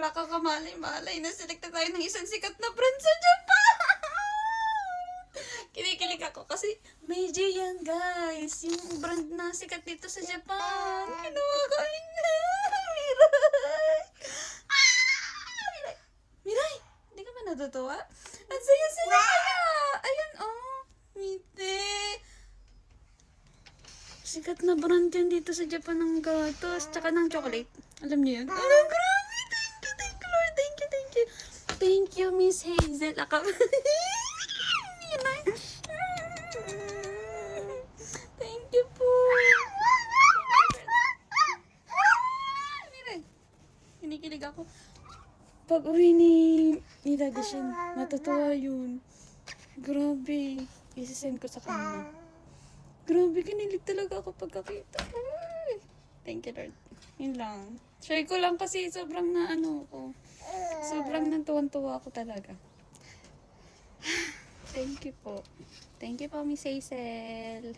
wala ka kamalay-malay na select na tayo ng isang sikat na brand sa Japan. Kinikilig ako kasi medyo yan guys. Yung brand na sikat dito sa Japan. Kinuha kami na. Miray. Miray. Miray. Hindi ka ba natutuwa? Ang saya-saya kaya. Ayan oh. Mite. Sikat na brand yan dito sa Japan ng gatos. Tsaka ng chocolate. Alam niyo yun? Oh, grabe. Thank you, Lord. Thank you, thank you. Thank you, Miss Hazel. Thank you po. Mire, kinikilig ako. Pag uwi ni Daddy Shin, matutuwa yun. Grabe. Isasend ko sa kanya. Grabe, kinilig talaga ako pagkakita. Ay, thank you, Lord. Yun lang. Share ko lang kasi sobrang na ano ko. Sobrang natuwan-tuwa ako talaga. Thank you po. Thank you po, Miss Hazel.